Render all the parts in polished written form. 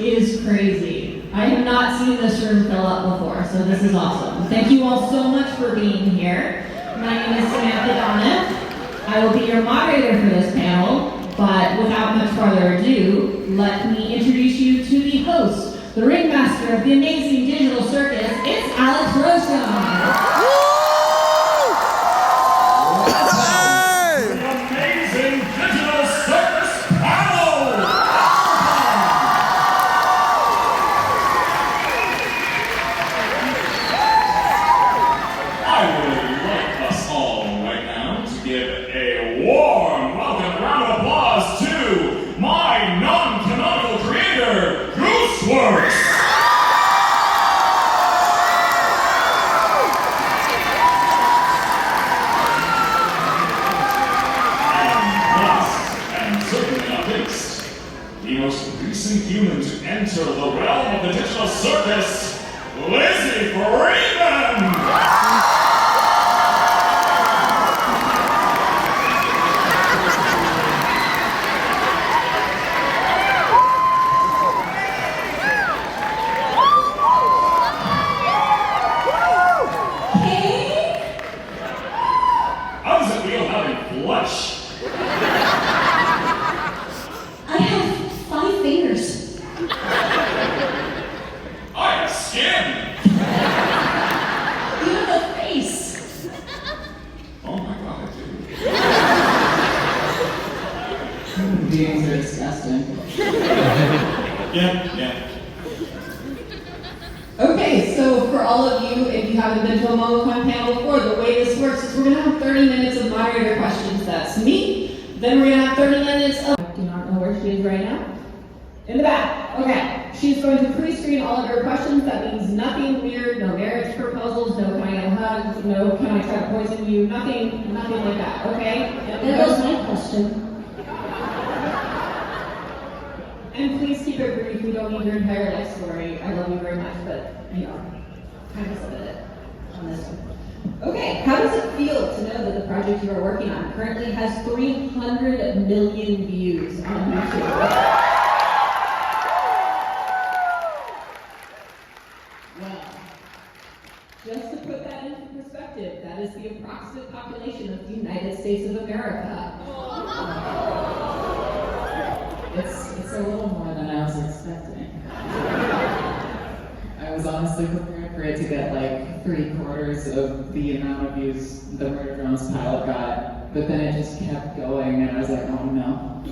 is crazy. I have not seen this room fill up before, so this is awesome. Thank you all so much for being here. My name is Samantha Donna. I will be your moderator for this panel, but without much further ado, let me introduce you to the host, the ringmaster of the amazing digital circus. It's Alex Rochon. Gooseworx! And certainly not least, the most recent human to enter the realm of the digital circus, Lizzie Freeman! I have 5 fingers. I have skin! You have a face. Oh my god, I do. Human beings are disgusting. Yeah. Okay, so for all of you, if you haven't been to a MomoCon panel before, the way this works is we're going to have 30 minutes of moderator questions. That's me. Then we're going to have 30 minutes of... I do not know where she is right now. In the back. Okay. She's going to pre-screen all of her questions. That means nothing weird, no marriage proposals, no can I get a hug, no can I try to poison you, nothing like that, okay? That was my question. And please keep it brief. We don't need your entire life story. I love you very much, but, kind of split it on this one. Okay, how does it feel to know that the project you are working on currently has 300 million views on YouTube? Well, just to put that into perspective, that is the approximate population of the United States of America. It's a little more than I was expecting. I was honestly prepared for it to get like 3/4 of the amount of views the Murder Drones pilot got, but then it just kept going, and I was like, oh no.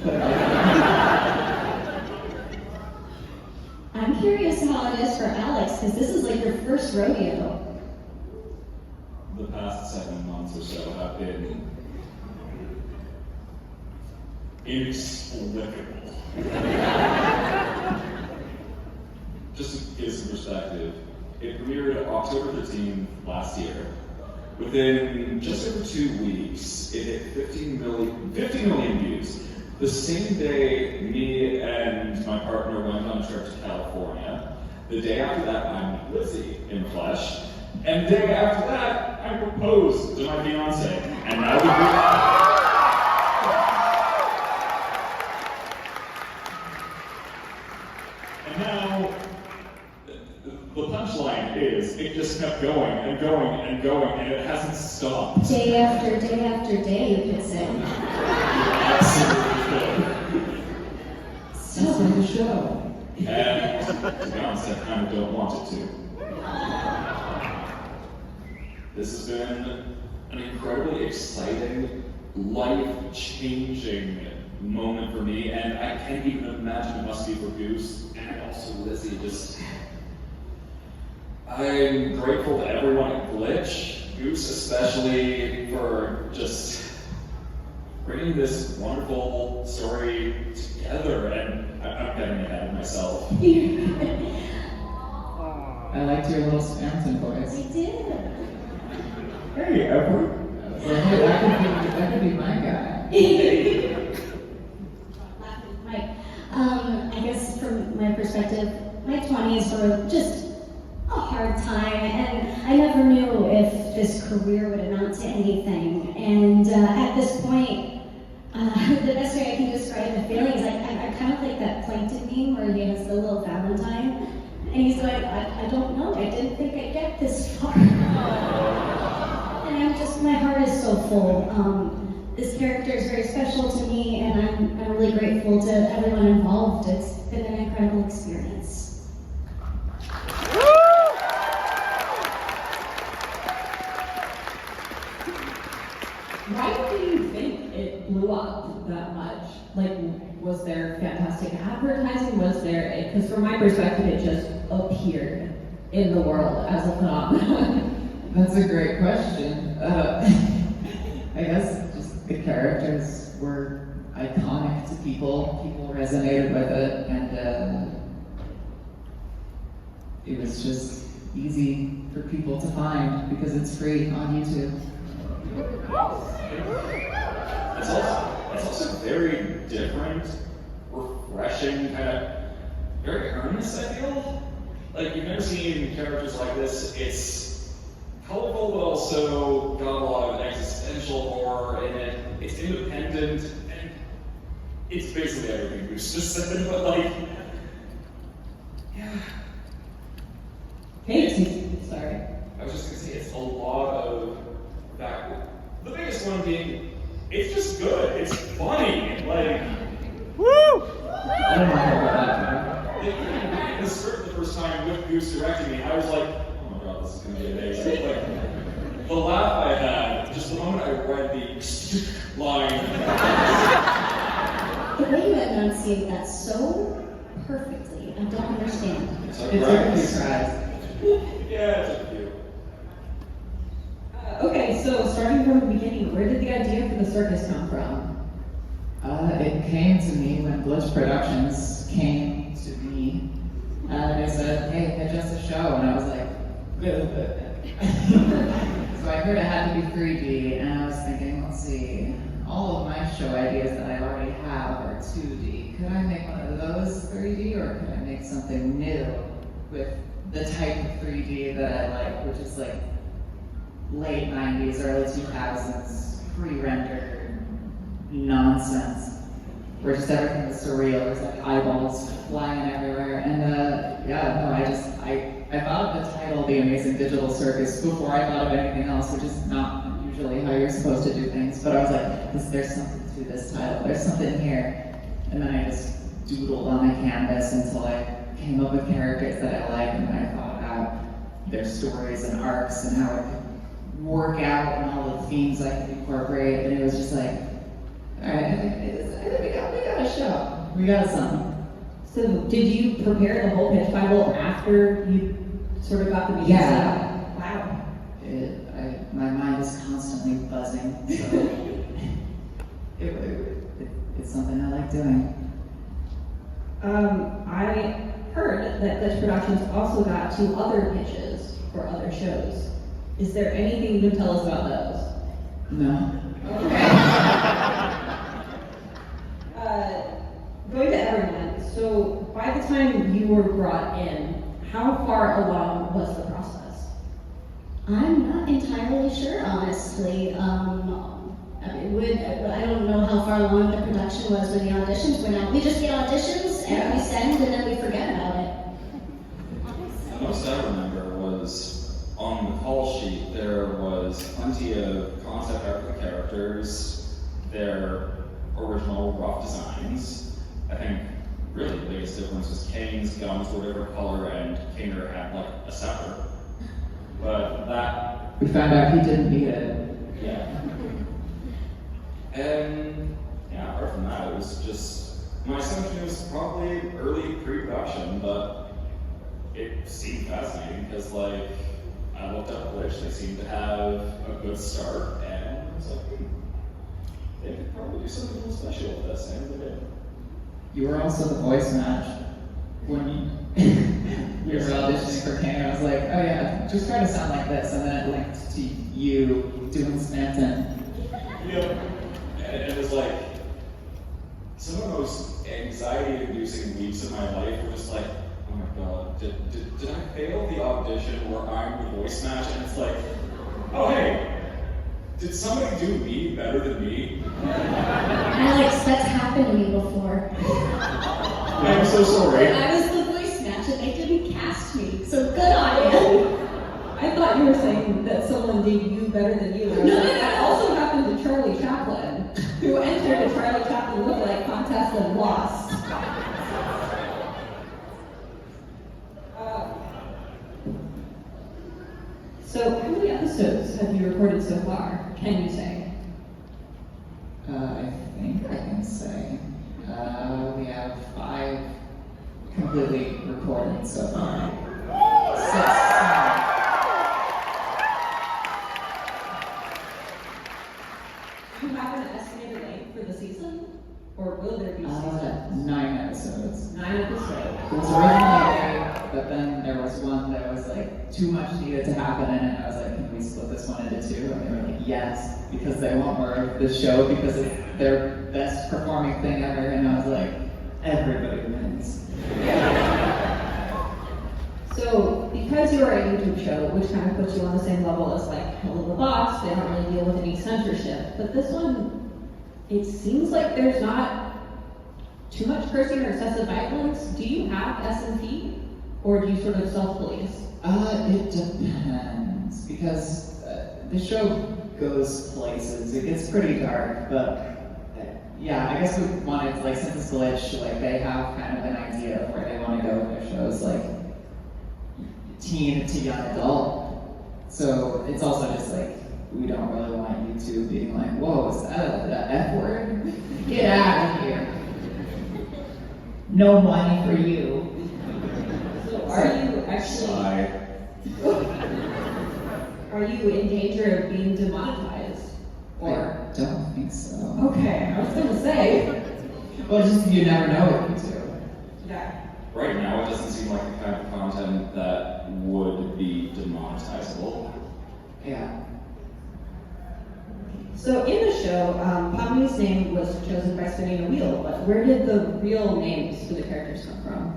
I'm curious how it is for Alex, because this is like your first rodeo. The past 7 months or so have been inexplicable. Just to give some perspective, it premiered October 13th last year. Within just over 2 weeks, it hit 50 million views. The same day, me and my partner went on a trip to California. The day after that, I met Lizzie in flesh. And the day after that, I proposed to my fiance. And now the punchline is, it just kept going and going and going, and it hasn't stopped. Day after day after day, you could say. Absolutely. Sounds like a show. And to be honest, I kind of don't want it to. This has been an incredibly exciting, life-changing moment for me, and I can't even imagine it must be for Goose and also Lizzie. I'm grateful to everyone at Glitch, Goose especially, for just bringing this wonderful story together, and I'm getting ahead of myself. I liked your little Samson voice. I did. Hey, Edward. That could be my guy. I guess from my perspective, my 20s were just a hard time, and I never knew if this career would amount to anything. And at this point, the best way I can describe the feeling is I kind of like like that plankton meme where he has the little Valentine, and he's like, I don't know, I didn't think I'd get this far. And my heart is so full. This character is very special to me, and I'm really grateful to everyone involved. It's been an incredible experience. Why do you think it blew up that much? Like, was there fantastic advertising? Was there, because from my perspective, it just appeared in the world as a phenomenon. That's a great question. I guess just the characters were iconic to people. People resonated with it, and it was just easy for people to find because it's free on YouTube. It's also very different, refreshing, kind of very earnest, I feel. Like, you've never seen characters like this. It's colorful, but also got a lot of existential horror in it. It's independent, and it's basically everything Goose just said, but like, yeah. Hey, sorry. I was just gonna say, it's a lot of that. The biggest one being, it's just good. It's funny. Like, Woo! I don't know about that. in the script the first time with Goose directing me, I was like, oh my god, this is gonna be amazing. Like, the laugh I had, just the moment I read the line. The way you enunciate that so perfectly, I don't understand. It's It's like you tried. Yeah, it's up to you. Okay, so starting from the beginning, where did the idea for the circus come from? It came to me when Glitch Productions came to me, and they said, hey, pitch us a show, and I was like, so I heard it had to be 3D, and I was thinking, let's see, all of my show ideas that I already have are 2D. Could I make one of those 3D, or could I make something new with the type of 3D that I like, which is like late 90s, early 2000s, pre-rendered nonsense, where just everything was surreal. There's like eyeballs flying everywhere, and I thought of the title, The Amazing Digital Circus, before I thought of anything else, which is not usually how you're supposed to do things. But I was like, there's something to this title. There's something here, and then I just doodled on my canvas until I came up with characters that I like, and then I thought about their stories and arcs and how it could work out and all the themes I could incorporate, and it was just like, all right, we got a show. We got something. So did you prepare the whole pitch Bible after you sort of got the music? Yeah. Wow. My mind is constantly buzzing, so it's something I like doing. I heard that Glitch Productions also got 2 other pitches for other shows. Is there anything you can tell us about those? No. Okay. Going to everyone, so by the time you were brought in, how far along was the process? I'm not entirely sure, honestly. I don't know how far along the production was when the auditions went out. We just get auditions and we send and then we forget about it. The most I remember was on the call sheet, there was plenty of concept art for the characters, their original rough designs. I think really the biggest difference was Kane's guns were different color and Kaner had like a scepter. But that... We found out he didn't need it. Yeah. And yeah, apart from that, it was just, my assumption was probably early pre-production, but it seemed fascinating because like, I looked up Glitch, they seemed to have a good start, and I was like, they could probably do something real special with this, and they did. You were also the voice match when we were auditioning for Kane. I was like, oh yeah, just try to sound like this, and then it linked to you doing Stanton. Yep. And it was like, some of the most anxiety-inducing weeks of my life were just like, oh my god, did I fail the audition where I'm the voice match? And it's like, oh hey, did somebody do me better than me? Alex, that's happened to me before. I'm so sorry. I was the voice match and they didn't cast me, so good on you. I thought you were saying that someone did you better than you. And I was No, like, no, that no. also happened to Charlie Chaplin, who entered a Charlie Chaplin lookalike contest and lost. So, how many episodes have you recorded so far? Can you say? I think I can say. We have 5 completely recorded so far. 6. Do you have an estimated length for the season? Or will there be 9 episodes. 9 episodes. It was originally 8, but then there was one that was like too much needed to happen in it. I was like, can we split this one into 2? And they were like, yes, because they want more of the show because it's their best performing thing ever. And I was like, everybody wins. So, because you're a YouTube show, which kind of puts you on the same level as like Hello the Boss, they don't really deal with any censorship. But this one, it seems like there's not too much cursing or excessive violence. Do you have S&P, or do you sort of self-police? It depends, because the show goes places. It gets pretty dark, but yeah, I guess we wanted, like, since it's Glitch, like, they have kind of an idea of where they want to go with their shows, like, teen to young adult. So it's also just like, we don't really want YouTube being like, whoa, is that the F word? Get out of here. No money for you. So are you actually, are you in danger of being demonetized? Or? I don't think so. Okay, I was gonna say. Well, just, you never know with YouTube. Yeah. Right now, it doesn't seem like the kind of content that would be demonetizable. Yeah. So in the show, Pomni's name was chosen by spinning a wheel, but where did the real names for the characters come from?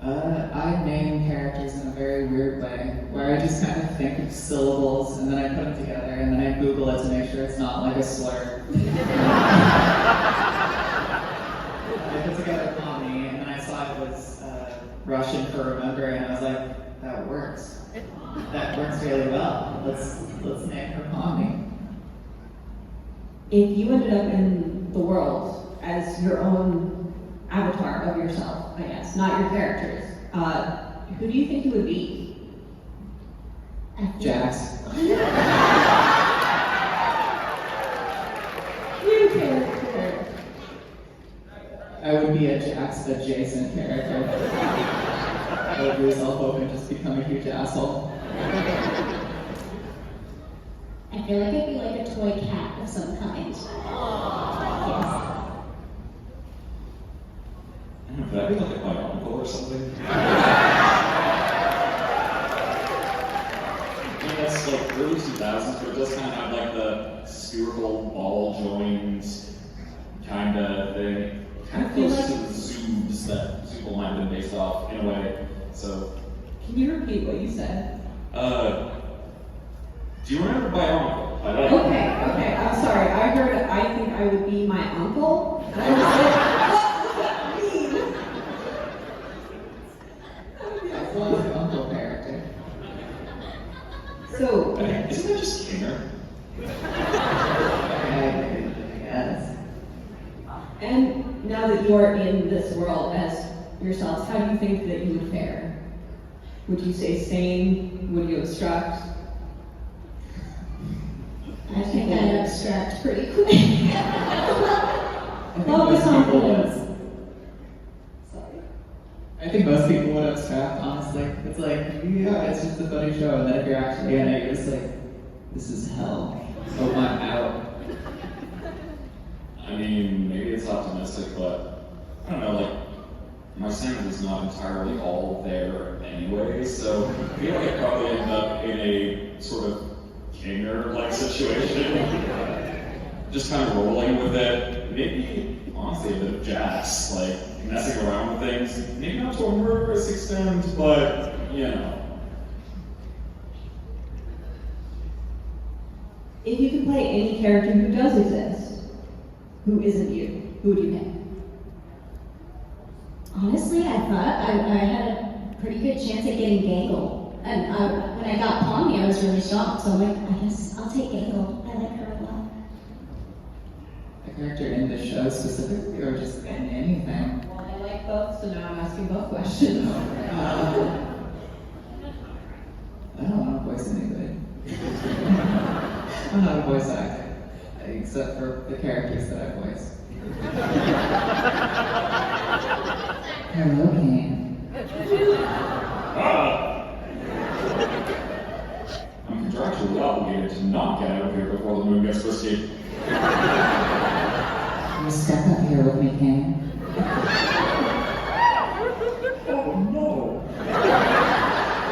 I name characters in a very weird way, where I just kind of think of syllables and then I put them together and then I Google it to make sure it's not like a slur. I put together Pomni and then I saw it was Russian for remember and I was like, that works. That works really well. Let's name her Pomni. If you ended up in the world as your own avatar of yourself, I guess, not your characters, who do you think you would be? Jax. New character. I would be a Jax adjacent character. I would lose all hope and just become a huge asshole. I feel like I'd be like a toy cat of some kind. Yes. I don't know, could I be like a bionicle or something? I guess like early 2000s, but it does kind of have like the spherical ball joined kind of thing. Kind of close to the Zoobs that Zoobal might have been based off in a way. So, Can you repeat what you said? do you remember Bionicle? Okay, I'm sorry. I heard I think I would be my uncle. And I was like, what does that mean? I love the uncle character. So, Isn't that just Kinger? Yes. and now that you're in this world as yourselves, how do you think that you would fare? Would you stay sane? Would you obstruct? I think I'd abstract pretty quick. Focus on goals. Sorry. I think most people would abstract, honestly. It's like, yeah, it's just a funny show, and then if you're actually in it, you're just like, this is hell. Oh, I'm out. I mean, maybe it's optimistic, but I don't know, like, my sanity is not entirely all there anyway, so I feel like I'd probably end up in a sort of Kinger-like situation. Just kind of rolling with it. Maybe, honestly, a bit of Jax, like, messing around with things. Maybe not to a murderous extent, but, you know. If you could play any character who does exist, who isn't you, who would you pick? Honestly, I thought I had a pretty good chance at getting Gangle. And when I got Pomni, I was really shocked. So I'm like, I guess I'll take Gangle. I like her a lot. A character in the show specifically, or just in anything? Well, I like both, so now I'm asking both questions. I don't want to voice anybody. I'm not a voice actor, except for the characters that I voice. Hello, Kane. I'm contractually obligated to not get out of here before the moon gets frisky. You step up here with me, Kane. Oh no!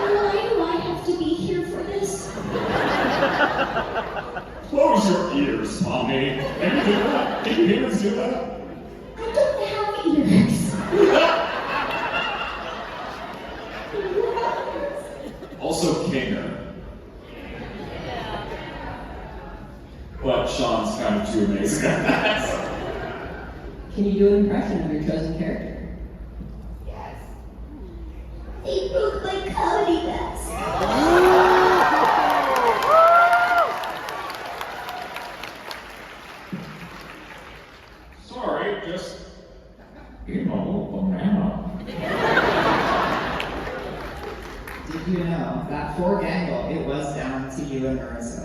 Why do I have to be here for this? Close your ears, Tommy. Can you do that? Can you humans do that? I don't have ears. Also, Kinger. But Sean's kind of too amazing at that. Can you do an impression of your chosen character? Yes. They broke my comedy vest. Sorry, just banana. Did you know that for Gangle, it was down to you and Marissa?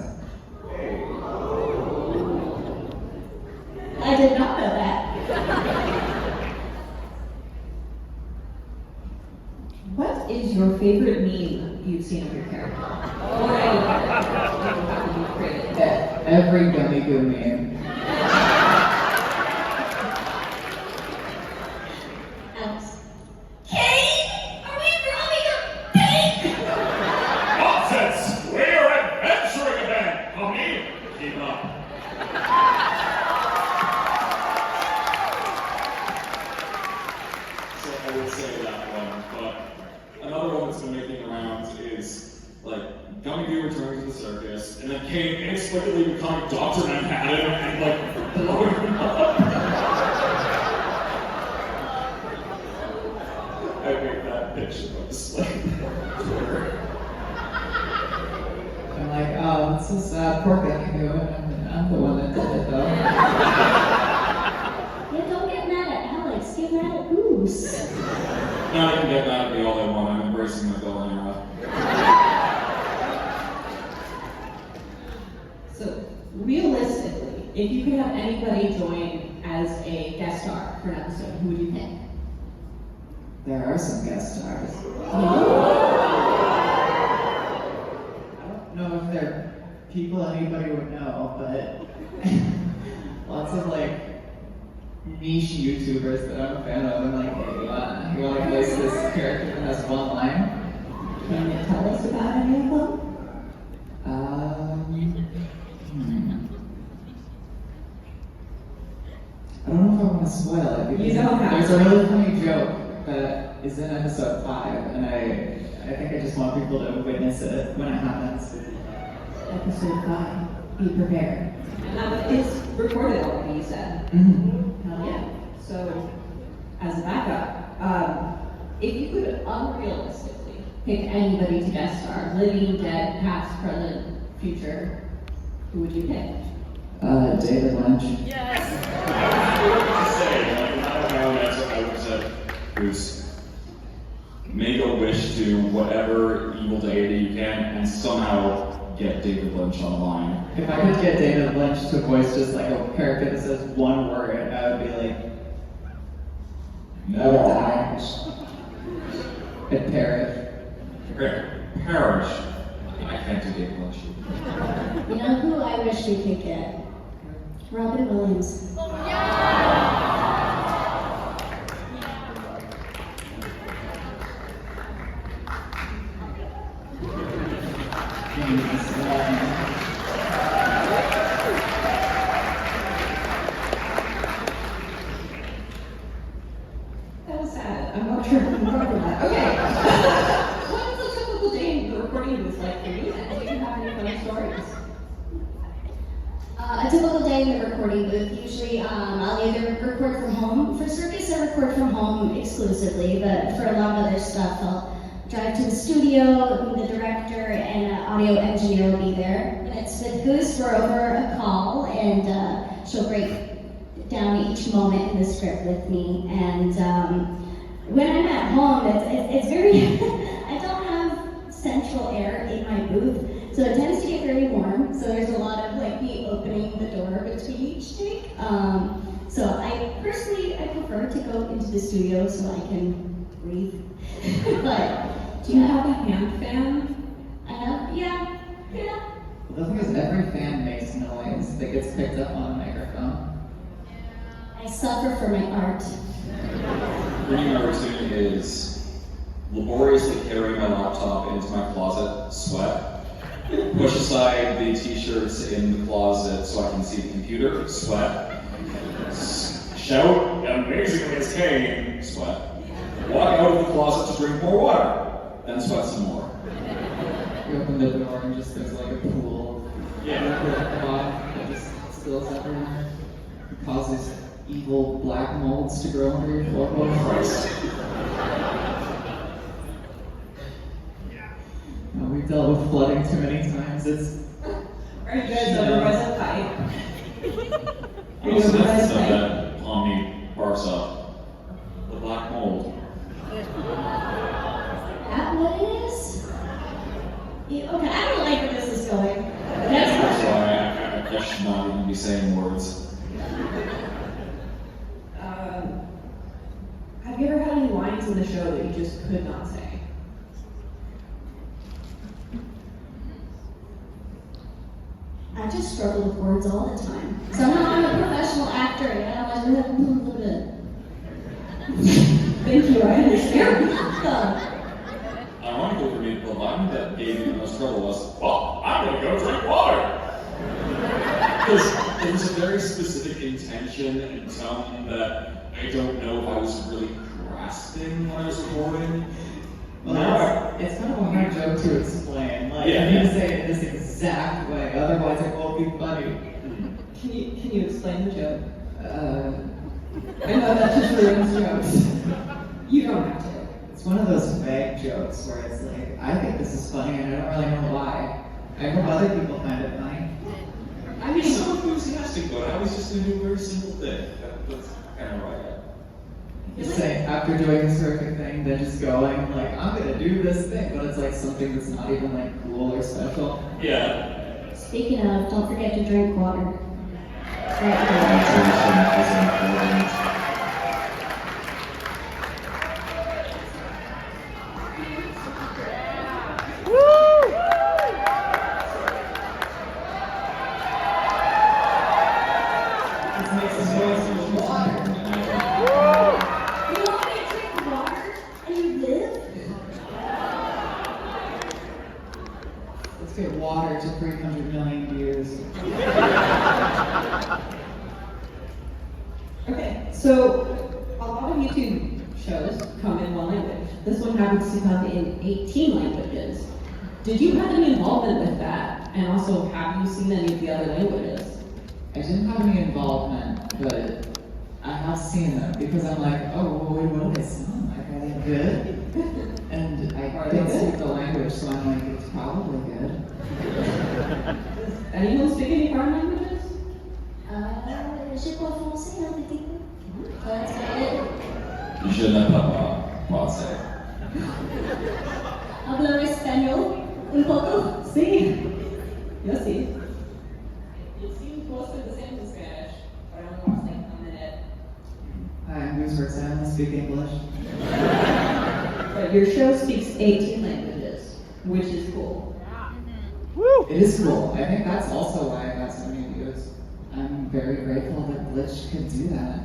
I did not know that. What is your favorite meme you've seen of your character? Or any character you've created? Every Gummy Goo meme. Alex. Kate! Are we robbing a bank? Nonsense! We're adventuring again! Tommy, keep up. So I would say that one, but another one that's been making the rounds is like Gummy Goo returning to the circus, and then Kane inexplicably becoming Dr. Manhattan and like blowing him up. I made that picture of this like Twitter. I'm like, oh, it's so sad. Poor Gummy Goo. I'm the one that did it, though. Yeah, don't get mad at Alex. Get mad at Goose. Now I can get mad at me all they want. I'm embracing my villain era. So, realistically, if you could have anybody join as a guest star for an episode, who would you pick? There are some guest stars. I don't know if they're people anybody would know, but lots of like niche YouTubers that I'm a fan of. I'm like, hey, you want to voice this character that has one line? Can you tell us about any of them? I don't know if I want to spoil it because You don't have there's to. a really funny joke that is in episode 5, and I think I just want people to witness it when it happens. Episode 5, be prepared. And that is recorded already, you said. Mm-hmm. Hell yeah. So, as a backup, if you could unrealistically pick anybody to guest star, living, dead, past, present, future, who would you pick? David Lynch. I would say, like, no matter my own answer, I would have said, Goose, make a wish to whatever evil deity you can, and somehow get David Lynch on the line. If I could get David Lynch to voice just like a character that says one word, I would be like, I would die. I'd perish. Great. Perish. I can't do David Lynch. You know who I wish we could get? Robin Williams. That was sad. I'm not sure if I can cover that. Okay. What is a typical day in the recording booth like for you then? Do you have any funny stories? A typical play in the recording booth. Usually, I'll either record from home. For Circus, I record from home exclusively, but for a lot of other stuff, I'll drive to the studio, the director and an audio engineer will be there. When it's with Goose, we're over a call, and she'll break down each moment in the script with me. And when I'm at home, it's very, I don't have central air in my booth, so it tends to get very warm. So there's a lot of like me opening the door between each take. So I personally, I prefer to go into the studio so I can breathe. But Do you have a hand fan? I have, yeah. The thing is, every fan makes noise that gets picked up on a microphone. I suffer for my art. Routine number 2 is laboriously carry my laptop into my closet, sweat. Push aside the t-shirts in the closet so I can see the computer, sweat. Shout amazingly as Kane, sweat. Walk out of the closet to drink more water, then sweat some more. You open the door and just there's like a pool of liquid at the bottom that just spills everywhere. It causes evil black molds to grow under your floorboards. We've dealt with flooding too many times. Are you guys otherwise a pipe? I also have to that Omni barks up. The black mold. Is that what it is? Okay, I don't like where this is going. That's why I should not even be saying words. Have you ever had any lines in the show that you just could not say? I just struggle with words all the time. Somehow I'm a professional actor, and I'm like, a little bit. Thank you, I understand. Ironically for me, the line that gave me the most trouble was, well, I'm gonna go drink water. Because it was a very specific intention and tone that I don't know if I was really grasping when I was recording. Well, it's kind of a hard joke to explain. Like, Yeah. I need to say it in this exact way, otherwise it won't be funny. Can you explain the joke? I know that just ruins jokes. You don't have to. It's one of those vague jokes where it's like, I think this is funny and I don't really know why. I hope other people find it funny. I mean, so enthusiastic about it. I was just gonna do a very simple thing. That's kind of right. Just saying, after doing this horrific thing, then just going, like, I'm gonna do this thing, but it's like something that's not even like cool or special. Yeah. Speaking of, don't forget to drink water. Hydration is important. This makes us noise with water. You want me to drink water and you live? Let's get water to 300 million years. Okay, so a lot of YouTube shows come in one language. This one happens to come in 18 languages. Did you have any involvement with that? And also, have you seen any of the other languages? I didn't have any involvement, but I have seen them because I'm like, oh, well, wait, what do they sound like? Are they good? And I don't speak the language, so I'm like, it's probably good. Does anyone speak any foreign languages? Je parle français un petit peu. That's it. Je ne parle pas français. Hablo español un poco. Sí. Yo sí. It seemed close to the same to Spanish, but I only watched like a minute. Hi, I'm Gooseworx. I only speak English. But your show speaks 18 languages, which is cool. It is cool. I think that's also why I got so many views. I'm very grateful that Glitch could do that.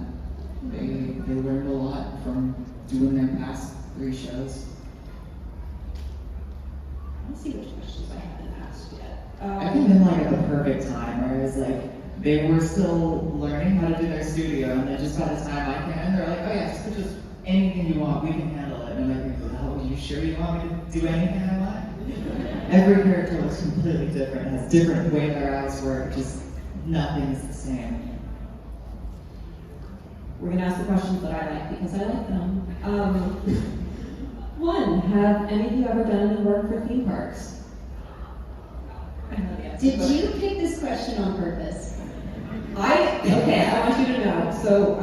They learned a lot from doing their past 3 shows. Let's see which questions I haven't asked yet. I came in like at the perfect time where it was like they were still learning how to do their studio, and then just by the time I came in, they're like, oh yeah, just put just anything you want, we can handle it. And I'm like, oh, are you sure you want me to do anything I want? Every character looks completely different, has different way their eyes work, just nothing is the same. We're gonna ask the questions that I like because I like them. One, have any of you ever done any work for theme parks? I know the answer, Did but- you pick this question on purpose? Okay, I want you to know. So,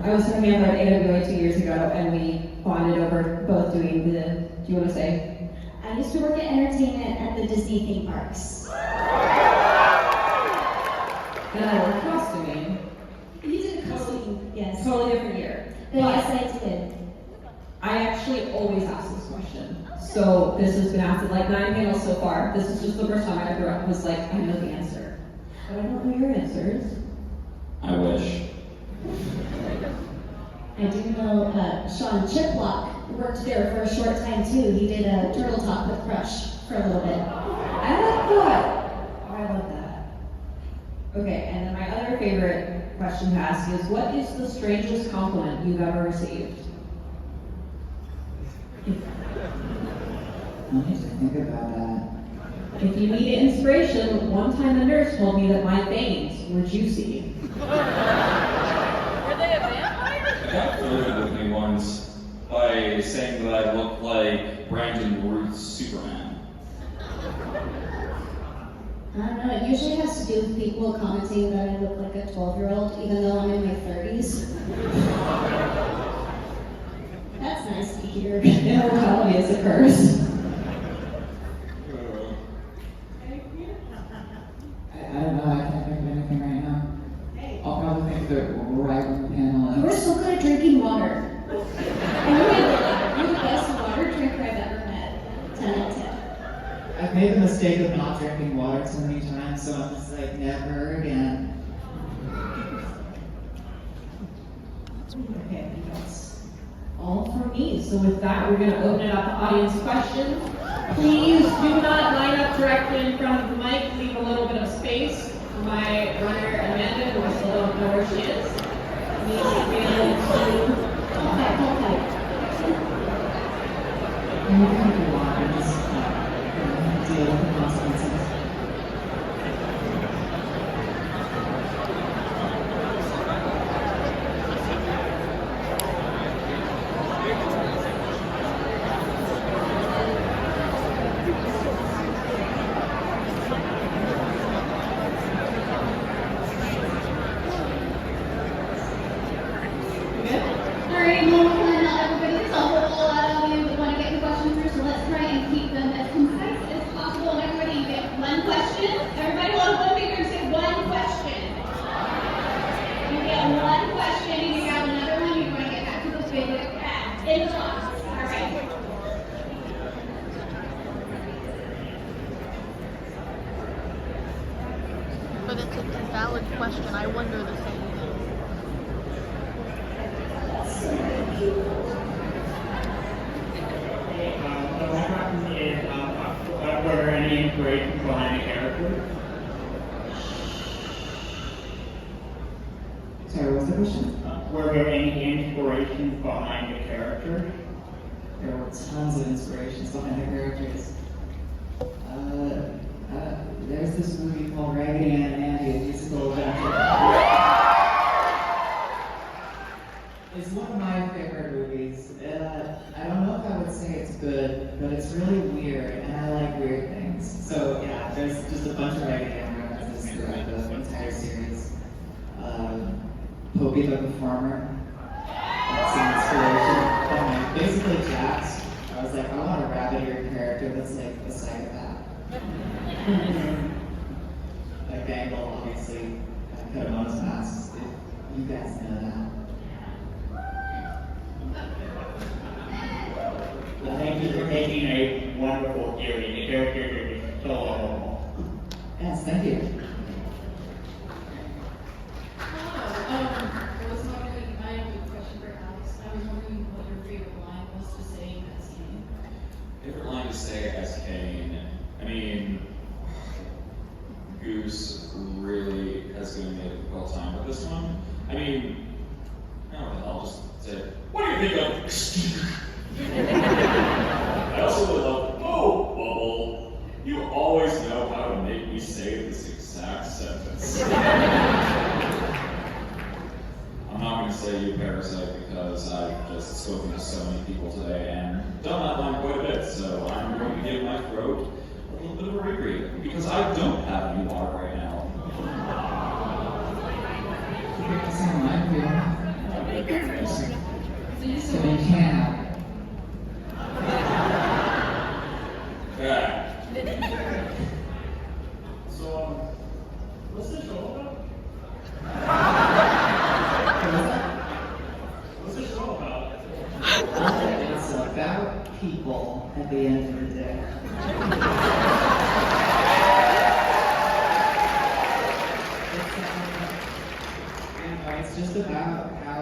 I was talking about AWA 2 years ago, and we bonded over both doing the, do you want to say? I used to work at entertainment at the Disney theme parks. And I worked costuming. You did costume, yes. Totally different year. Yes, I did. I actually always ask this question. So, this has been asked at like 9 panels so far. This is just the first time I ever was like, I know the answer. But I don't know your answers. I wish. I do know Sean Chiplock worked there for a short time too. He did a turtle talk with Crush for a little bit. I like that. Oh, I love that. Okay, and then my other favorite question to ask is, what is the strangest compliment you've ever received? I need to think about that. If you need inspiration, one time the nurse told me that my veins were juicy. Were they a vampire? I got flirted with me once by saying that I look like Brandon Ruth's Superman. I don't know, it usually has to do with people commenting that I look like a 12-year-old, even though I'm in my 30s. That's nice to hear. Immortality is a curse. I don't know, I can't think of anything right now. I'll probably think of it right when the panel You were ends. so good at drinking water. And you're the best water drinker I've ever met. 10 out of 10. I've made the mistake of not drinking water too many times, so I'm just like, never again. Okay, I think that's all from me. So with that, we're going to open it up to audience questions. Please do not line up directly in front of the mic. Leave a little bit of space for my runner, Amanda, who I still don't know where she is. Needs to be able to... Hold tight. I'm not gonna go on, I'm just deal with the consequences. Alright, MomoCon, not everybody's a whole lot of you that want to get the questions through, so let's try and keep them as concise as possible. And everybody get one question. Everybody hold one finger and say one question. You get one question, and you have another one, you're going to get back to those favorite crabs in the box. Alright. But it's a valid question. I wonder the same thing. So my question is, were there any inspirations behind the character? Sorry, what's the question? Were there any inspirations behind the character? There were tons of inspirations behind the characters. There's this movie called Raggedy Ann and Andy, a musical adventure. It's one of my favorite movies. I don't know if I would say it's good, but it's really weird, and I like weird things. So yeah, there's just a bunch of Raggedy Ann references throughout the entire series. Popey the Performer. That's an inspiration. Basically Jax. I was like, I want a rabbit-eared character that's like a psychopath. Like Bangle, obviously. I put him on his mask. If you guys know that. Well, thank you for making a wonderful series. The characters are just so lovable. Yes, thank you. I was wondering, I have a question for Alex. I was wondering what your favorite line was to say as Kane. Favorite line to say as Kane? I mean, Goose really has given me a difficult time with this one. I mean, I don't know, I'll just say, what do you think of? I also really love, oh, Bubble. You always know how to make me say this exact sentence. parasite because I've just spoken to so many people today and done that line quite a bit. So I'm going to give my throat a little bit of a reprieve because I don't have any water right now. So you can. Yeah. So, what's the show about? What's the show about? It's about people at the end of the day. It's just about how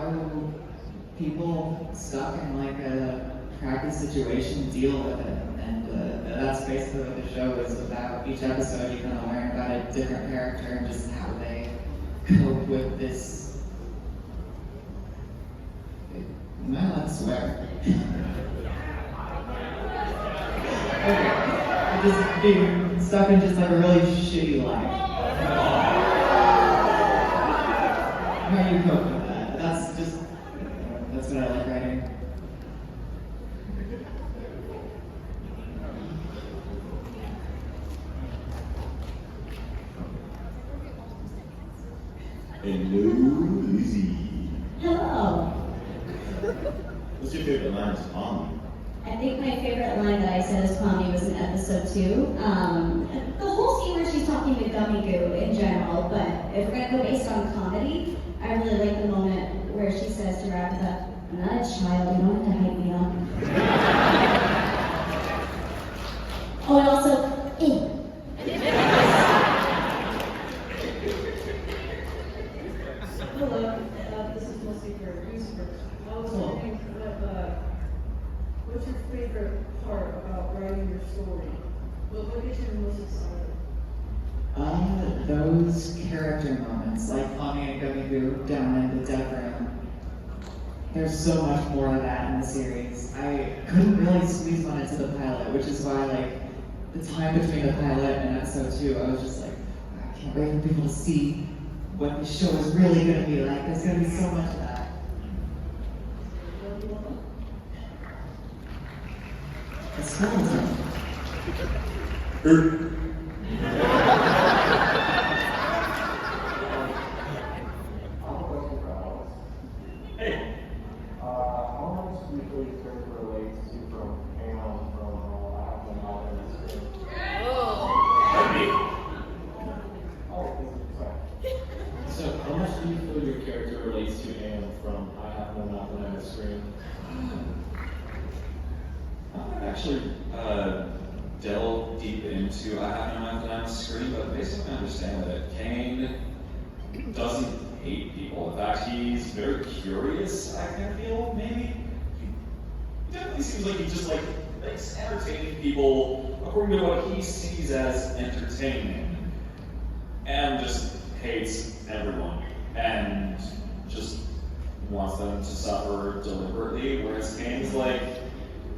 people stuck in like a crappy situation deal with it. And that's basically what the show is about. Each episode you're going to learn about a different character and just how they cope with this. Am I allowed to swear? Okay. Just being stuck in just like a really shitty life. How do you cope with that? That's what I like writing. Hello, Lizzie. Hello. What's your favorite line to Tommy? I think my favorite line that I said as Tommy was in episode 2. The whole scene where she's talking to Gummy Goo in general, but if we're gonna go based on comedy, I really like the moment where she says to Rabbit, "I'm not a child, you don't have to hype me up." Oh, and also, Hello, this is mostly for Gooseworx. I was wondering what's your favorite part about writing your story? What gets you the most excited? Those character moments, like Tommy and Gummy Goo down in the deck room. There's so much more of that in the series. I couldn't really squeeze one into the pilot, which is why, like, the time between the pilot and episode 2, I was just like, I can't wait for people to see what the show is really going to be like. There's going to be so much of that. It's skeleton. Hey. How much do you feel your character relates to from Pam from Apple Mountain? So, how much do you feel your character relates to Anne from I Have No Mountain on the Screen? I actually delved deep into I Have No Mountain on the Screen, but basically I understand that Kane doesn't hate people. In fact, he's very curious, I can feel, maybe. He definitely seems like he just likes entertaining people according to what he sees as entertaining. And just hates everyone. And just wants them to suffer deliberately, whereas Kane's like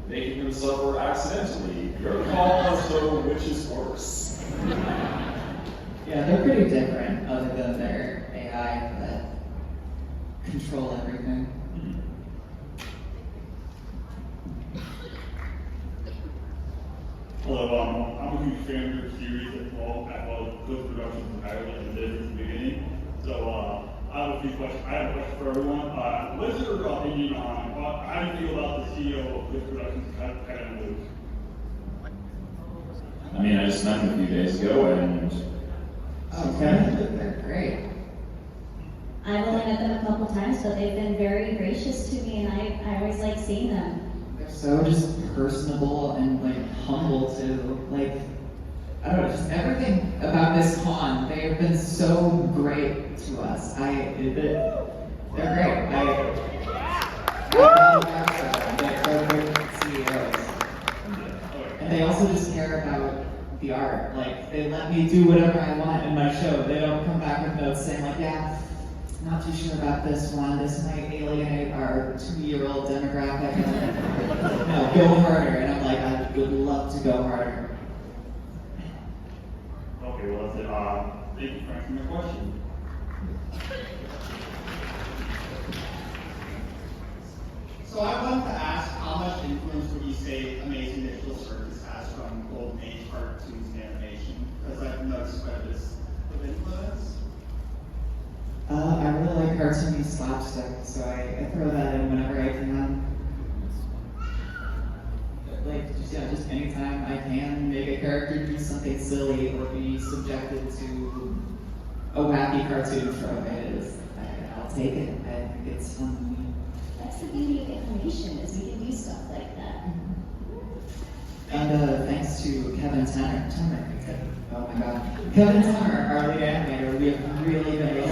making them suffer accidentally. Your call as to which is worse. Yeah, they're pretty different, other than their AI that control everything. Hello, I'm a huge fan of your series as well as Ghost Productions and Ireland and business in the beginning. So I have a few questions. I have a question for everyone. What's your opinion on how do you feel about the CEO of Ghost Productions kind of moves? I mean, I just met him a few days ago, and Okay, they're great. I've only met them a couple times, but they've been very gracious to me, and I always like seeing them. They're so just personable and like humble too. Like, I don't know, just everything about this con, they have been so great to us. They're great. They're great CEOs. And they also just care about the art. Like, they let me do whatever I want in my show. They don't come back with notes saying like, yeah, not too sure about this one. This might alienate our 2-year-old demographic. No, go harder. And I'm like, I would love to go harder. Okay, well that's it. Thank you for answering my question. So I wanted to ask, how much influence would you say Amazing Digital Circus has from Golden Age cartoons and animation? Because I've noticed quite a bit of influence. I really like cartoony slapstick, so I throw that in whenever I can. Like, just anytime I can make a character do something silly or be subjected to a wacky cartoon trope, I'll take it. I think it's fun. That's the beauty of animation, is we can do stuff like that. And thanks to Kevin Tanner, oh my god, Kevin Tanner, our lead animator, we have really been able to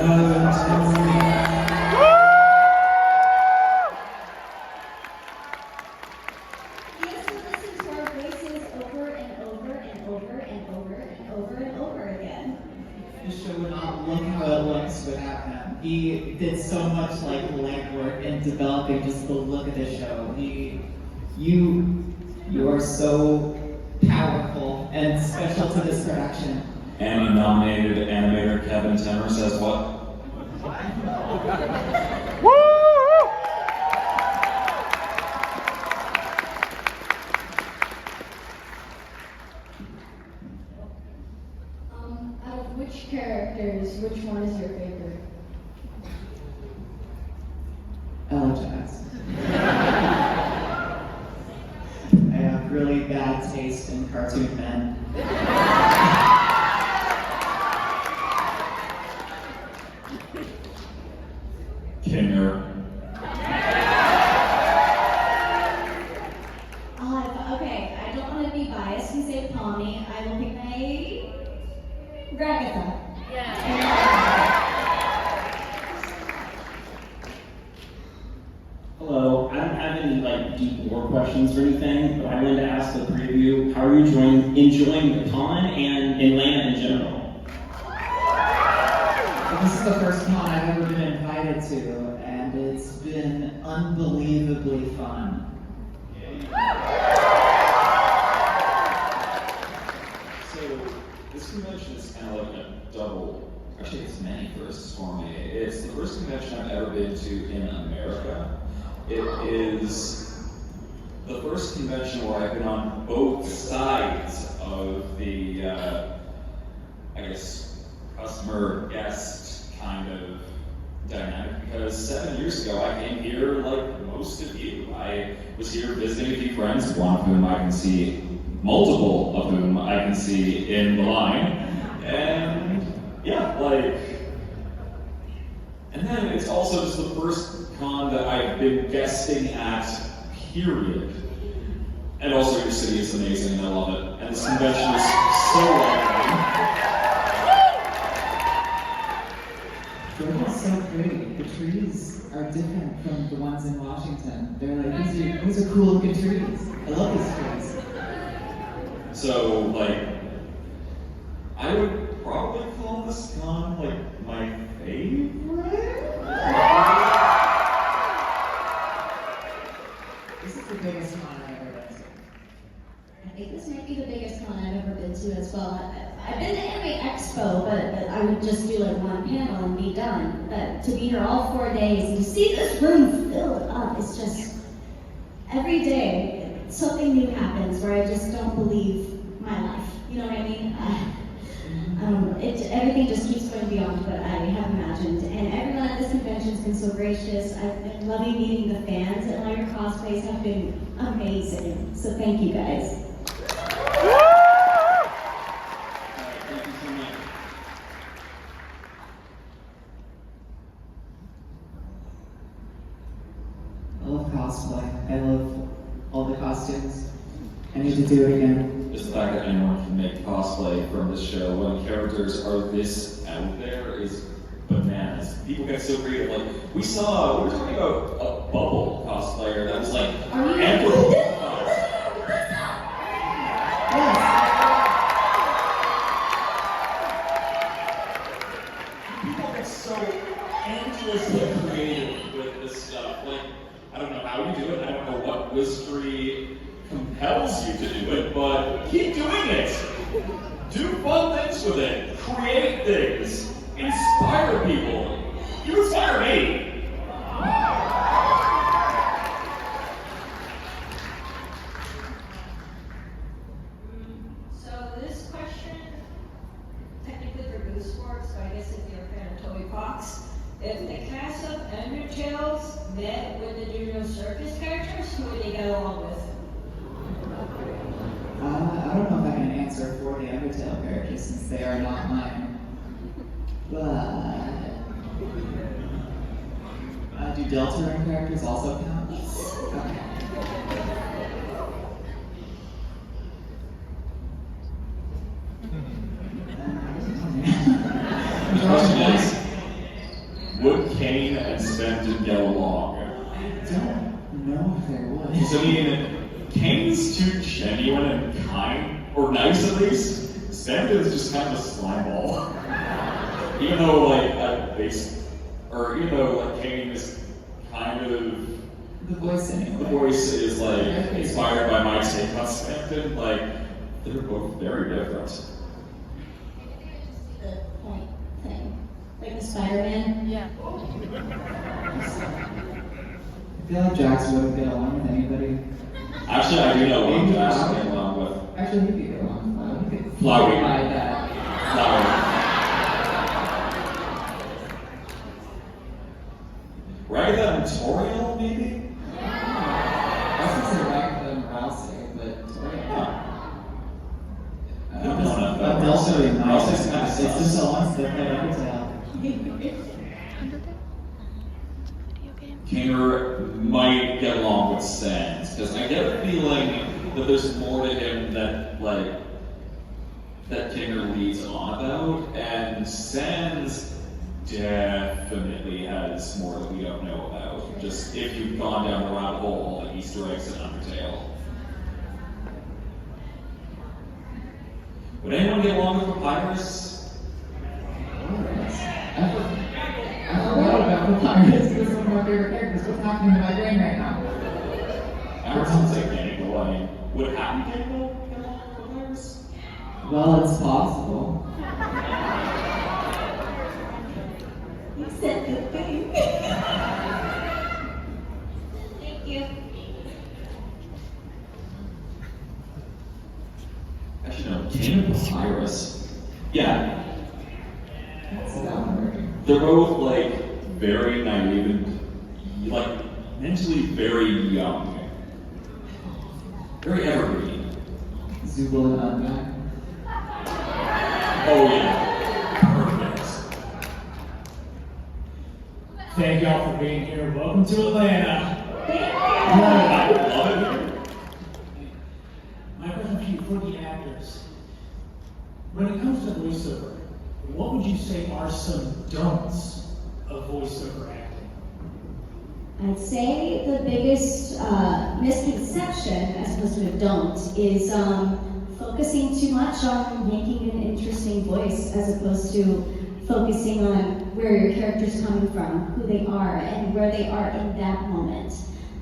this show would not look how it looks without him. He did so much like legwork in developing just the look of the show. You are so powerful and special to this production. Emmy-nominated animator Kevin Tanner says what? Out of which characters, which one is your favorite? Ella Jax. I have really bad taste in cartoon men. Kinner. Okay, I don't want to be biased and say Pawnee. I will pick my Ragatha. Hello, I don't have any like deep lore questions or anything, but I wanted to ask the three of you, how are you enjoying the con and Atlanta in general? This is the first con I've ever been invited to, and it's been unbelievably fun. So, this convention is kind of like a double, actually it's many firsts for me. It's the first convention I've ever been to in America. It is the first convention where I've been on both sides of the, I guess, customer-guest kind of dynamic, because 7 years ago I came here like most of you. I was here visiting a few friends, one of whom I can see, multiple of whom I can see in the line, and yeah, like, and then it's also just the first con that I've been guesting at, period. And also your city is amazing and I love it, and this convention is so welcoming. Georgia's so pretty. The trees are different from the ones in Washington. They're like, these are cool looking trees. I love these trees. So, like, I would probably call this con, like, my favorite? This is the biggest con I've ever been to. I think this might be the biggest con I've ever been to as well. I've been to Anime Expo, but I would just do like one panel and be done. But to be here all 4 days and to see this room fill up, it's just, every day something new happens where I just don't believe my life. You know what I mean? Everything just keeps going beyond what I have imagined. And everyone at this convention has been so gracious. I've been loving meeting the fans, and all your cosplays have been amazing. So thank you guys. Thank you so much. I love cosplay. I love all the costumes. I need to do it again. Just the fact that anyone can make cosplay from this show when characters are this out there is bananas. People get so creative. Like, we were talking about a Bubble cosplayer that was like, people get so endlessly creative with this stuff. Like, I don't know how you do it. I don't know what wizardry compels you to do it, but keep doing it. Do fun things with it. Create things. Inspire people. You inspire me. bit with the Juno Circus characters? Who would they get along with? I don't know if I can answer for the Undertale characters since they are not mine. But do Deltarune characters also count? Yes. Okay. The question is, would Kane and Sven get along? I don't know if there was. So I mean, Kane's too genuine and kind, or nice at least. Sven is just kind of a slime ball. Even though Kane is kind of The voice anyway. the voice is like inspired by my take on Sven, like they're both very different. The point thing. Like the Spider-Man? Yeah. I feel like Jax wouldn't get along with anybody. Actually, I do know one Jax to get along with. Actually, he'd get along with Flower. Flower. By that. Ragatha and Toriel, maybe? I was gonna say Ragatha and Rousey, but Toriel. I don't know enough about But also Rousey. nice. Rousey's kind of It's just sus. the ones that play Undertale. Undertale? Video game? Kaner might get along with Sans, because I get a feeling that there's more to him that Kaner leads on about, and Sans definitely has more that we don't know about. Just if you've gone down the rabbit hole of Easter eggs in Undertale. Would anyone get along with Papyrus? I forgot about Papyrus. This is one of my favorite characters. What's happening in my brain right now? I would say Gangle. I mean, would Happy Gangle get along with Papyrus? Well, it's possible. You said the thing. Thank you. Actually, no, Kane and Papyrus. Yeah. That's downward. They're both like very naive and like mentally very young. Very evergreen. Zubul and Undyne. Oh yeah. Perfect. Thank y'all for being here. Welcome to Atlanta. I would love it here. My question for you, for the actors. When it comes to voiceover, what would you say are some don'ts of voiceover acting? I'd say the biggest misconception, as opposed to a don't, is focusing too much on making an interesting voice as opposed to focusing on where your character's coming from, who they are, and where they are in that moment.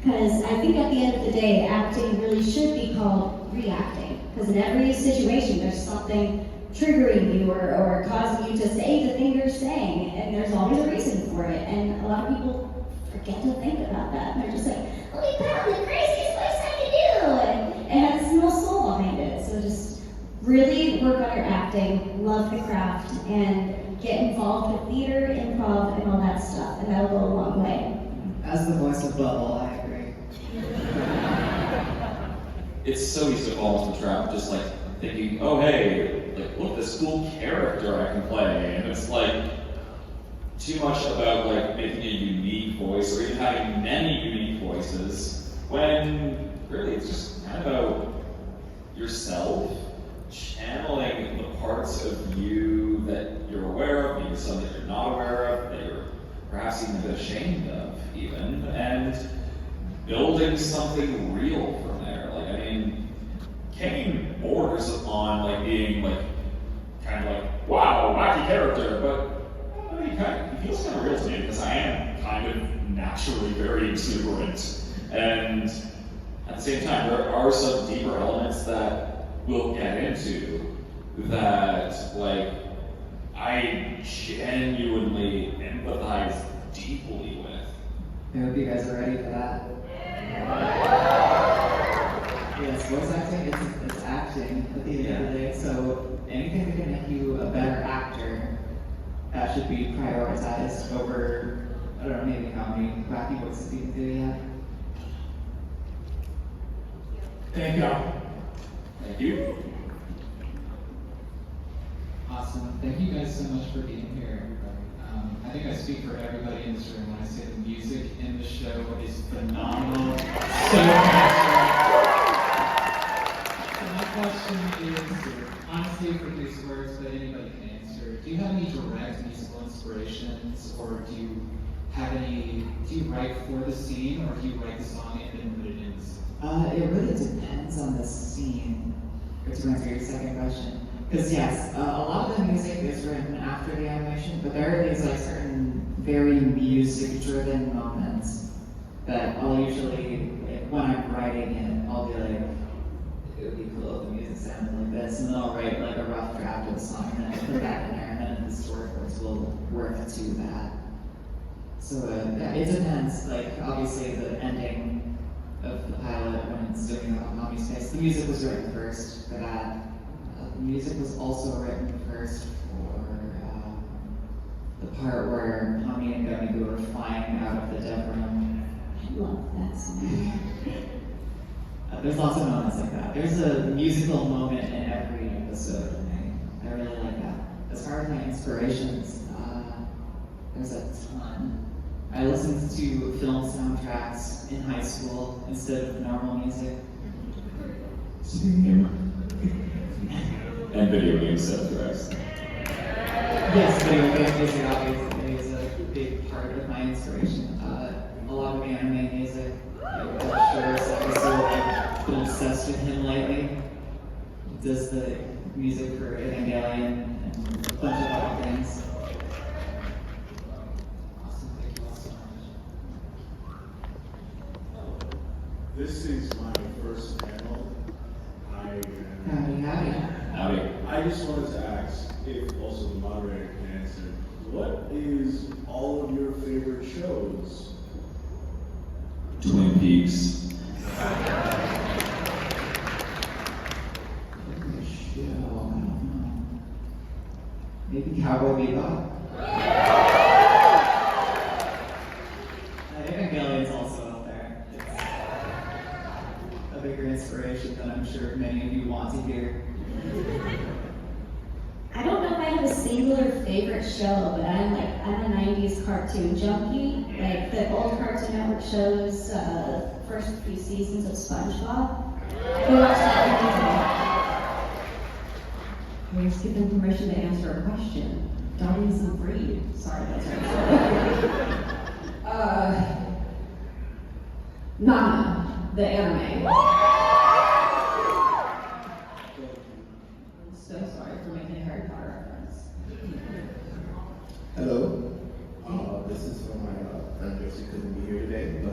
Because I think at the end of the day, acting really should be called reacting. Because in every situation, there's something triggering you or causing you to say the thing you're saying, and there's always a reason for it. And a lot of people forget to think about that. And they're just like, let me put on the craziest voice I can do, and it has no soul behind it. So just really work on your acting, love the craft, and get involved with theater, improv, and all that stuff, and that'll go a long way. As the voice of Bubble, I agree. It's so easy to fall into the trap of just like thinking, oh hey, like look, this cool character I can play, and it's like too much about like making a unique voice or even having many unique voices when really it's just kind of about yourself channeling the parts of you that you're aware of, maybe some that you're not aware of, that you're perhaps even a bit ashamed of even, and building something real from there. Like, I mean, Kane borders upon like being like kind of like, wow, wacky character, but he feels kind of real to me because I am kind of naturally very exuberant. And at the same time, there are some deeper elements that we'll get into that like I genuinely empathize deeply with. I hope you guys are ready for that. Yes, voice acting is acting at the end of the day, so anything that can make you a better actor, that should be prioritized over, I don't know, maybe how many wacky voices you can do yet. Thank y'all. Thank you. Awesome. Thank you guys so much for being here. I think I speak for everybody in this room when I say the music in the show is phenomenal. So my question is, honestly, for Gooseworx, but anybody can answer. Do you have any direct musical inspirations, or do you write for the scene, or do you write the song and then put it in the scene? It really depends on the scene. To answer your second question. Because yes, a lot of the music is written after the animation, but there are these like certain very music-driven moments that I'll usually, like, when I'm writing it, I'll be like, it would be cool if the music sounded like this, and then I'll write like a rough draft of the song, and then I'll put that in there, and then the storyboards will work to that. So yeah, it depends. Like obviously the ending of the pilot when it's doing the mommy space, the music was written first for that. The music was also written first for the part where Tommy and Gummy Goo are flying out of the dev room. I love that song. There's lots of moments like that. There's a musical moment in every episode, and I really like that. As far as my inspirations, there's a ton. I listened to film soundtracks in high school instead of normal music. And video game soundtracks. Yes, video game music obviously is a big part of my inspiration. A lot of anime music. Shortest episode, I've been obsessed with him lately. He does the music for Evangelion and a bunch of other things. Awesome. Thank you all so much. This is my first panel. Howdy. I just wanted to ask, if also the moderator can answer, what is all of your favorite shows? Twin Peaks. Maybe Cowboy Bebop? Evangelion's also out there. It's a bigger inspiration than I'm sure many of you want to hear. I don't know if I have a singular favorite show, but I'm a 90s cartoon junkie. Like the old Cartoon Network shows, first few seasons of SpongeBob. I watched that every day. We're given permission to answer a question. Donnie's a breed. Sorry, that's right. Nana, the anime. I'm so sorry for making a Harry Potter reference. Hello. This is from my friend Josie, couldn't be here today, but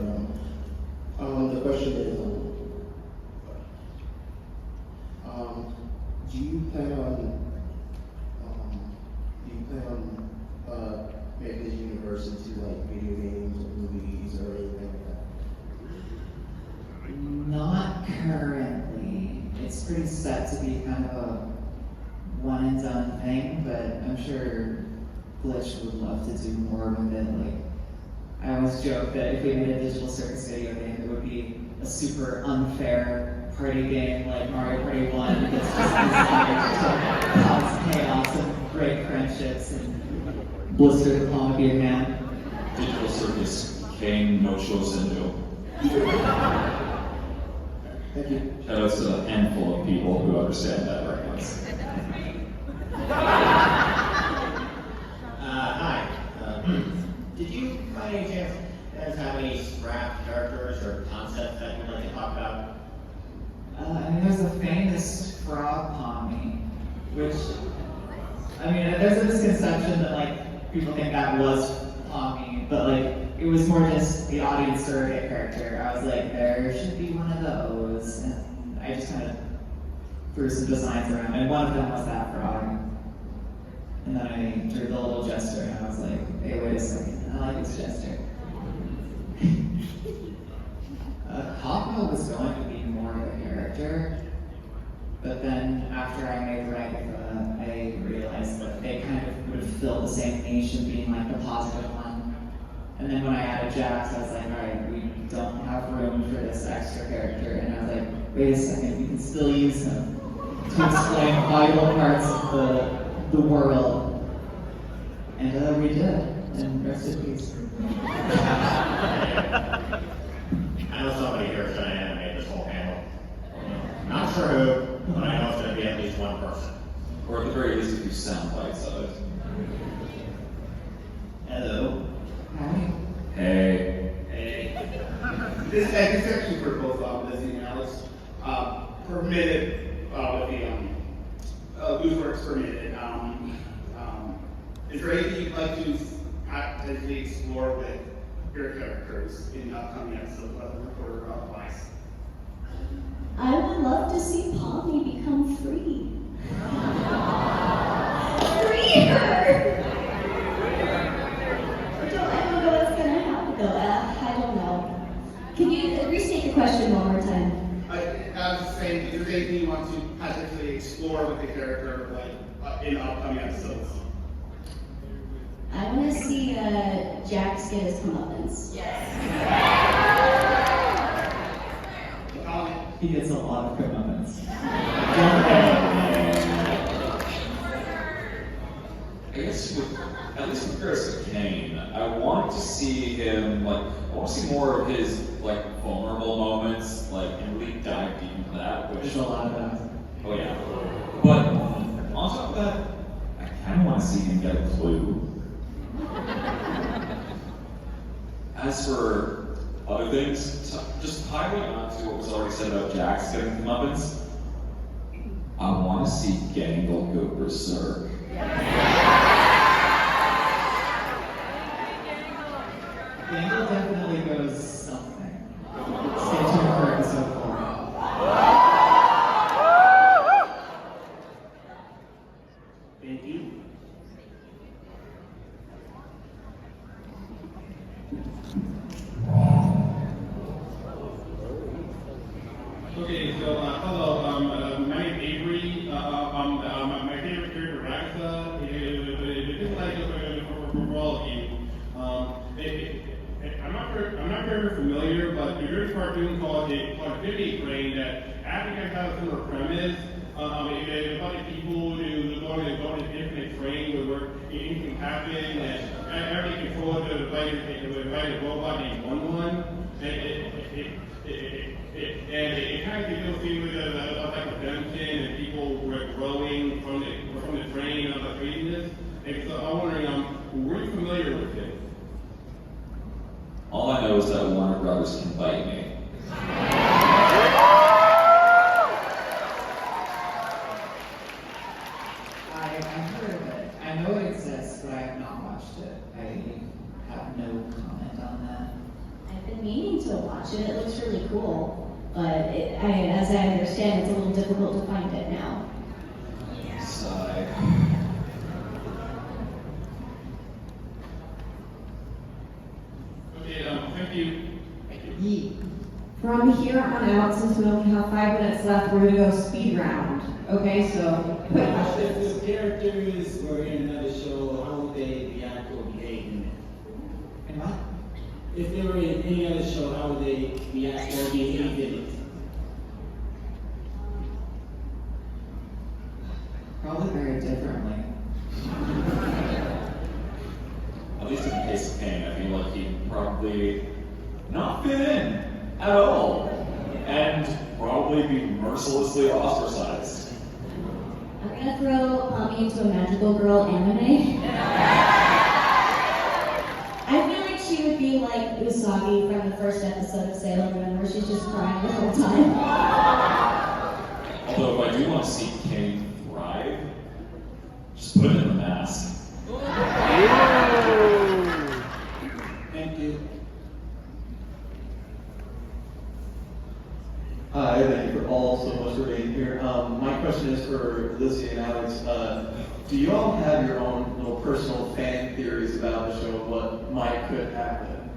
the question is, do you plan on making this universe into like video games or movies or anything like that? Not currently. It's pretty set to be kind of a one and done thing, but I'm sure Glitch would love to do more with it. Like, I always joke that if we made a digital circus video game, it would be a super unfair party game like Mario Party 1. It's just designed to cause chaos and break friendships and blister the palm of your hand. Digital Circus, Kane, No Shosenjo. Thank you. Shout out to a handful of people who understand that reference. Hi. Did you, by any chance, guys have any scrap characters or concepts that you'd like to talk about? I mean, there's a famous frog pommy, which, I mean, there's a misconception that, like, people think that was pommy, but, like, it was more just the audience surrogate character. I was like, there should be one of those, and I just kind of threw some designs around, and one of them was that frog. And then I drew the little jester, and I was like, hey, wait a second, I like this jester. Hopmo was going to be more of a character, but then after I made Ragatha, I realized that they kind of would fill the same niche of being like the positive one. And then when I added Jax, I was like, all right, we don't have room for this extra character. And I was like, wait a second, we can still use him to explain vital parts of the world. And we did. And rest in peace. I know somebody here is going to animate this whole panel. Not sure who, but I know it's going to be at least one person. Or at the very least, a few sound bites of it. Hello. Hi. Hey. Hey. This is actually for both Lizzie and Alex. Permitted with the Gooseworx permitted. Is there anything you'd like to potentially explore with your characters in upcoming episodes, whether recorded or otherwise? I would love to see Polly become free. Free her! I don't know what's gonna happen though. I don't know. Can you restate your question one more time? I was just saying, is there anything you want to potentially explore with the character, in upcoming episodes? I want to see Jax get his comeuppance. Yes. He gets a lot of comeuppance. I guess at least with Chris Kane, I want to see him, I want to see more of his, vulnerable moments, and really dive deep into that, which... There's a lot of that. Oh yeah. But, on top of that, I kind of want to see him get a clue. As for other things, just piling on to what was already said about Jax getting comeuppance, I want to see Gangle go berserk. Gangle definitely goes something. Stay tuned for episode 4. Thank you. Okay, so hello, my name is Avery. My favorite character, Raxa, is like for all of you. I'm not very familiar, but there's a cartoon called Activity Train that actually has a similar premise. About the people who go on a different train where anything can happen and everything controlled by a robot named One. And it kind of gives you a feel like redemption and people growing from the train and all the craziness. And so I'm wondering, were you familiar with it? All I know is that Warner Brothers can bite me. I've heard of it. I know it exists, but I have not watched it. I have no comment on that. I've been meaning to watch it. It looks really cool, but as I understand, it's a little difficult to find it now. Sigh. Okay, thank you. From here on out, since we only have 5 minutes left, we're gonna go speed round. Okay, so quick questions. If the characters were in another show, how would they react or behave in it? And what? If they were in any other show, how would they react or behave in it? Probably very differently. At least in the case of Kane, I feel like he'd probably not fit in at all, and probably be mercilessly ostracized. I'm gonna throw Mommy into a magical girl anime. I feel like she would be like Usagi from the first episode of Sailor Moon, where she's just crying the whole time. Although if I do want to see Kane thrive, just put him in the mask. Thank you. Hi, thank you for all so much for being here. My question is for Lizzie and Alex. Do you all have your own little personal fan theories about the show, what could happen?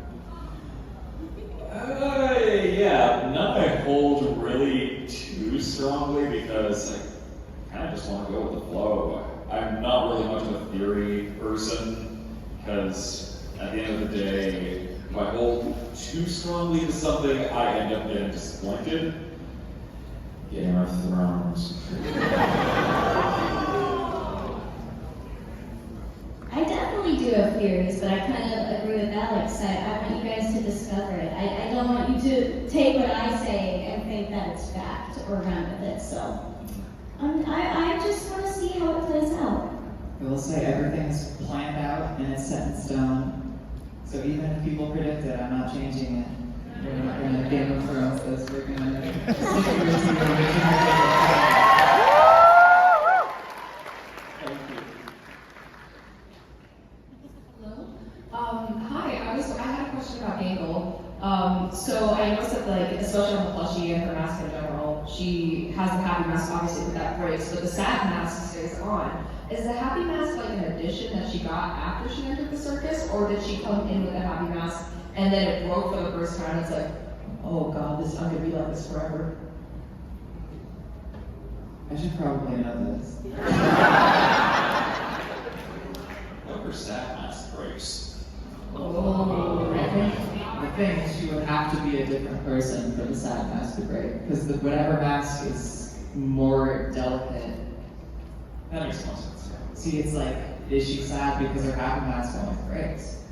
Yeah, none I hold really too strongly because I kind of just want to go with the flow. I'm not really much of a theory person because at the end of the day, if I hold too strongly to something, I end up getting disappointed. Game of Thrones. I definitely do have theories, but I kind of agree with Alex. I want you guys to discover it. I don't want you to take what I say and think that it's fact or run with it. So I just want to see how it plays out. I will say everything's planned out and it's set in stone. So even if people predict it, I'm not changing it. We're not going to Game of Thrones this. We're going to stick to the original. Hi, I had a question about Angle. So I noticed that, like, especially on the plushie and her mask in general, she has the happy mask obviously with that brace, but the sad mask stays on. Is the happy mask like an addition that she got after she entered the circus, or did she come in with a happy mask and then it broke for the first time? And it's like, oh god, I'm gonna be like this forever. I should probably know this. What her sad mask breaks? The thing is, she would have to be a different person for the sad mask to break, because whatever mask is more delicate. That makes more sense. See, it's like, is she sad because her happy mask always breaks?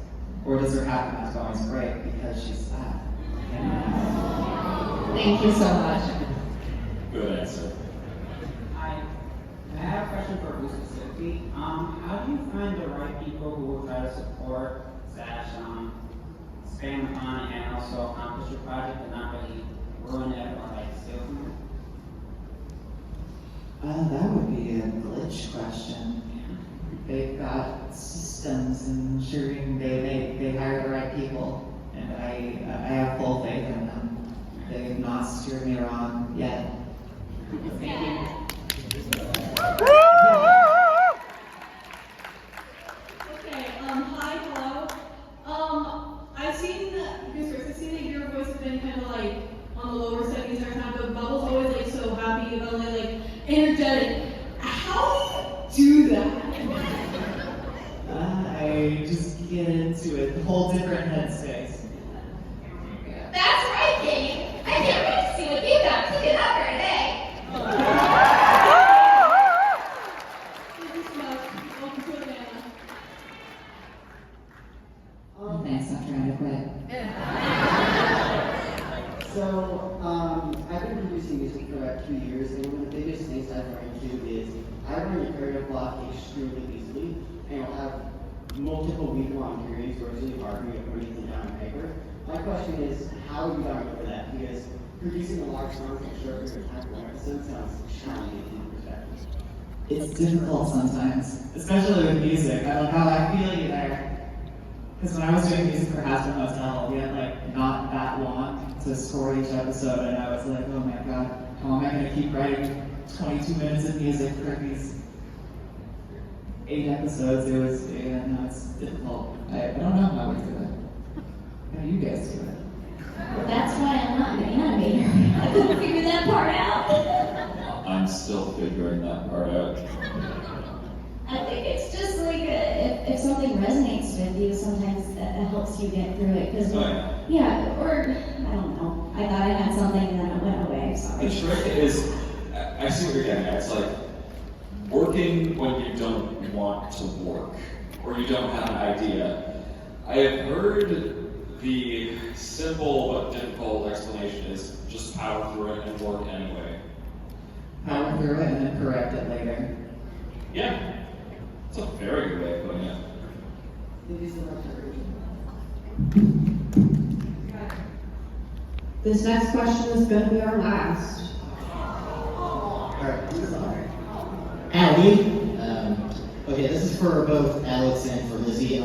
Or does her happy mask always break because she's sad? Thank you so much. Good answer. I have a question for Bruce specifically. How do you find the right people who will try to support spam the fun and also accomplish your project and not really ruin it or like steal from it? That would be a glitch question. They've got systems ensuring they hire the right people, and I have full faith in them. They have not steered me wrong yet. Thank you. Okay, hi, hello. I've seen that, Gooseworx, I've seen that your voice has been kind of like on the lower settings every time, but Bubble's always like so happy, bubbly, like energetic. How do you do that? I just get into it, a whole different headspace. That's right, Katie. I can't wait to see what you got cooking up here today. Thank you so much. Welcome to Atlanta. Thanks, I'm trying to quit. So, I've been producing music for about 2 years, and one of the biggest things I've run into is I run a creative block extremely easily, and I'll have multiple week-long periods where it's really hard for me to put anything down on paper. My question is, how have you gotten over that? Because producing a large amount of short period of time for one episode sounds challenging in perspective. It's difficult sometimes, especially with music. I feel you there. Because when I was doing music for Hasbro Hotel, we had like not that long to score each episode, and I was like, oh my god, how am I going to keep writing 22 minutes of music for these 8 episodes? It's difficult. I don't know how we do it. How do you guys do it? That's why I'm not an animator. I couldn't figure that part out. I'm still figuring that part out. I think it's just like if something resonates with you, sometimes that helps you get through it. Because yeah, or I don't know. I thought I had something and then it went away. Sorry. The trick is, I see what you're getting at. It's like working when you don't want to work or you don't have an idea. I have heard the simple but difficult explanation is just power through it and work anyway. Power through it and then correct it later. Yeah. That's a very good way of putting it. Thank you so much. This next question is going to be our last. Alright, Allie, okay, this is for both Alex and for Lizzie.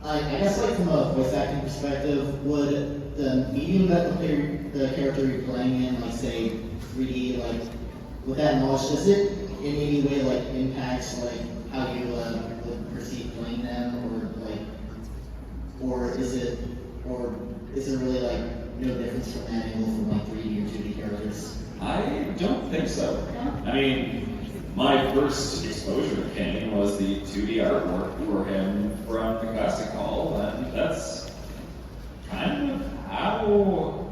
I guess like from a voice acting perspective, would the medium that the character you're playing in, like say 3D, like with that knowledge, does it in any way like impacts like how you would perceive playing them, or is it really like no difference from that angle from like 3D or 2D characters? I don't think so. I mean, my first exposure to Kane was the 2D artwork for him from the casting call, and that's kind of how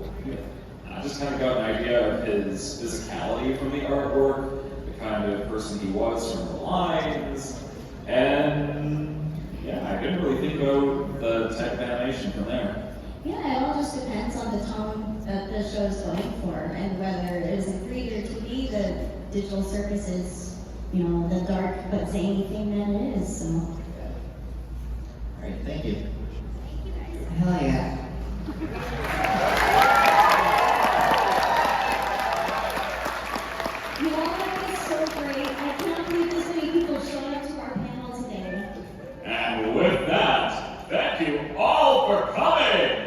I just kind of got an idea of his physicality from the artwork, the kind of person he was from the lines, and yeah, I didn't really think about the type of animation from there. Yeah, it all just depends on the tone that the show is going for, and whether it is in 3D or 2D, the digital circus is, you know, the dark but zany thing that it is, so. Alright, thank you. Hell yeah. You all have been so great. I cannot believe this many people showed up to our panel today. And with that, thank you all for coming!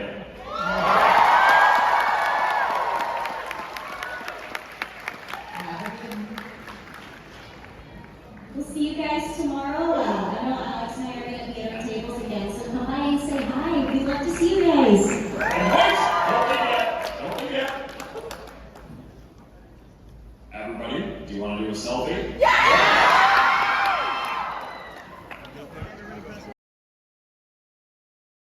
We'll see you guys tomorrow. I know Alex and I are going to be at our tables again, so come by and say hi. We'd love to see you guys. And wait, don't forget. Everybody, do you want to do a selfie? Yeah!